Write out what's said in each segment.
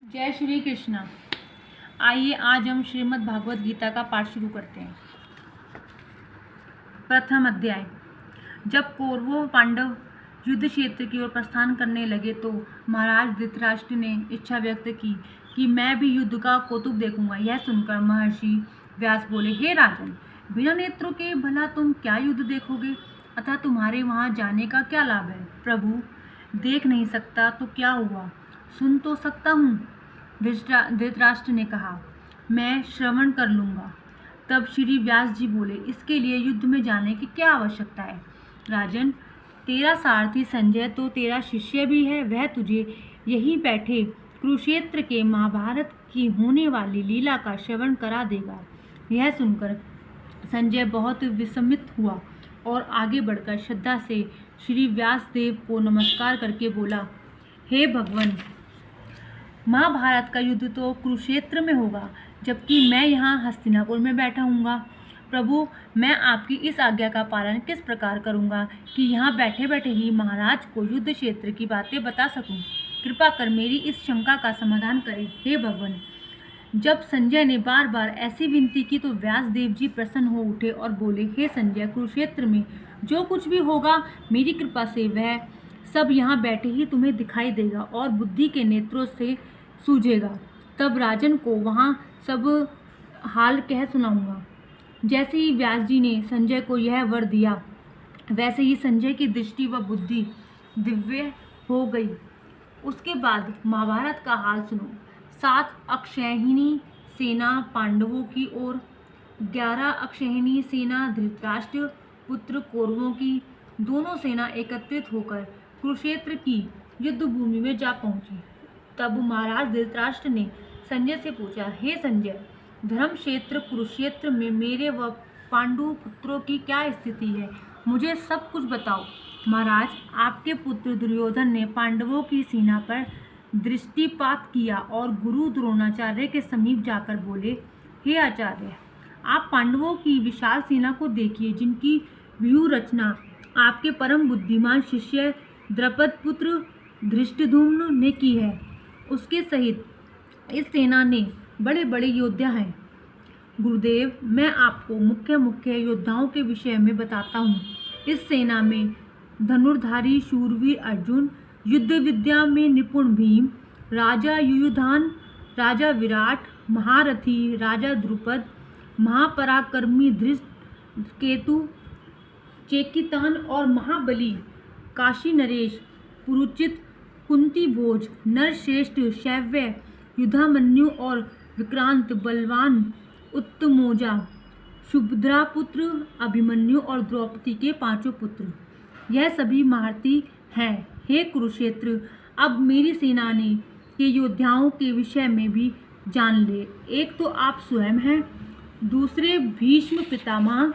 जय श्री कृष्णा। आइए आज हम श्रीमद् भागवत गीता का पाठ शुरू करते हैं। प्रथम अध्याय। जब कौरवों पांडव युद्ध क्षेत्र की ओर प्रस्थान करने लगे तो महाराज धृतराष्ट्र ने इच्छा व्यक्त की कि मैं भी युद्ध का कौतुक देखूंगा। यह सुनकर महर्षि व्यास बोले, हे राजन, बिना नेत्रों के भला तुम क्या युद्ध देखोगे? अतः तुम्हारे वहां जाने का क्या लाभ है? प्रभु, देख नहीं सकता तो क्या हुआ, सुन तो सकता हूँ। धृतराष्ट्र ने कहा, मैं श्रवण कर लूँगा। तब श्री व्यास जी बोले, इसके लिए युद्ध में जाने की क्या आवश्यकता है? राजन, तेरा सारथी संजय तो तेरा शिष्य भी है। वह तुझे यहीं बैठे कुरुक्षेत्र के महाभारत की होने वाली लीला का श्रवण करा देगा। यह सुनकर संजय बहुत विस्मित हुआ और आगे बढ़कर श्रद्धा से श्री व्यास देव को नमस्कार करके बोला, हे भगवान, महाभारत का युद्ध तो कुरुक्षेत्र में होगा, जबकि मैं यहाँ हस्तिनापुर में बैठा हूँगा। प्रभु, मैं आपकी इस आज्ञा का पालन किस प्रकार करूँगा कि यहाँ बैठे बैठे ही महाराज को युद्ध क्षेत्र की बातें बता सकूँ? कृपा कर मेरी इस शंका का समाधान करें, हे भगवान। जब संजय ने बार बार ऐसी विनती की तो व्यास देव जी प्रसन्न हो उठे और बोले, हे संजय, कुरुक्षेत्र में जो कुछ भी होगा मेरी कृपा से वह सब यहाँ बैठे ही तुम्हें दिखाई देगा और बुद्धि के नेत्रों से सूझेगा। तब राजन को वहाँ सब हाल कह सुनाऊंगा। जैसे ही व्यास जी ने संजय को यह वर दिया, वैसे ही संजय की दृष्टि व बुद्धि दिव्य हो गई। उसके बाद महाभारत का हाल सुनो। 7 अक्षयहिणी सेना पांडवों की और 11 अक्षयहिणी सेना धृतराष्ट्र पुत्र कौरवों की, दोनों सेना एकत्रित होकर कुरुक्षेत्र की युद्ध भूमि में जा पहुंची। तब महाराज धृतराष्ट्र ने संजय से पूछा, हे संजय, धर्म क्षेत्र कुरुक्षेत्र में मेरे व पांडु पुत्रों की क्या स्थिति है? मुझे सब कुछ बताओ। महाराज, आपके पुत्र दुर्योधन ने पांडवों की सेना पर दृष्टिपात किया और गुरु द्रोणाचार्य के समीप जाकर बोले, हे आचार्य, आप पांडवों की विशाल सेना को देखिए, जिनकी व्यूह रचना आपके परम बुद्धिमान शिष्य द्रुपद पुत्र धृष्टद्युम्न ने की है। उसके सहित इस सेना ने बड़े बड़े योद्धा हैं। गुरुदेव, मैं आपको मुख्य मुख्य योद्धाओं के विषय में बताता हूँ। इस सेना में धनुर्धारी शूरवीर अर्जुन, युद्ध विद्या में निपुण भीम, राजा युयुधान, राजा विराट, महारथी राजा द्रुपद, महापराक्रमी धृष्टकेतु, चेकितान और महाबली काशी नरेश, पुरुचित, कुंती भोज, नरश्रेष्ठ शैव्य, युधामन्यु और विक्रांत, बलवान उत्तमौजा, सुभद्रा पुत्र अभिमन्यु और द्रौपदी के 5 पुत्र, यह सभी महारथी हैं। हे कुरुक्षेत्र, अब मेरी सेना ने के योद्धाओं के विषय में भी जान ले। एक तो आप स्वयं हैं, दूसरे भीष्म पितामह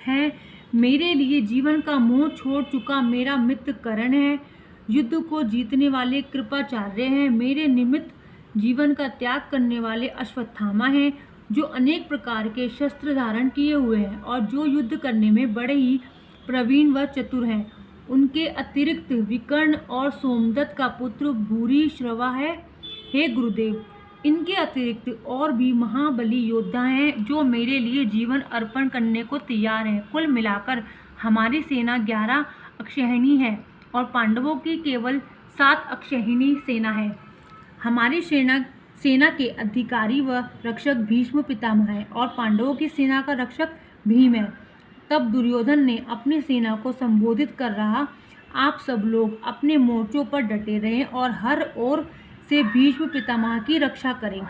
हैं, मेरे लिए जीवन का मोह छोड़ चुका मेरा मित्र कर्ण है, युद्ध को जीतने वाले कृपाचार्य हैं, मेरे निमित्त जीवन का त्याग करने वाले अश्वत्थामा हैं, जो अनेक प्रकार के शस्त्र धारण किए हुए हैं और जो युद्ध करने में बड़े ही प्रवीण व चतुर हैं। उनके अतिरिक्त विकर्ण और सोमदत्त का पुत्र भूरिश्रवा है। हे गुरुदेव, इनके अतिरिक्त और भी महाबली योद्धा हैं जो मेरे लिए जीवन अर्पण करने को तैयार हैं। कुल मिलाकर हमारी सेना 11 अक्षयहिणी है और पांडवों की केवल 7 अक्षयहिणी सेना है। हमारी सेना के अधिकारी व रक्षक भीष्म पितामह है और पांडवों की सेना का रक्षक भीम है। तब दुर्योधन ने अपनी सेना को संबोधित कर रहा, आप सब लोग अपने मोर्चों पर डटे रहें और हर ओर से भीष्म पितामह की रक्षा करें।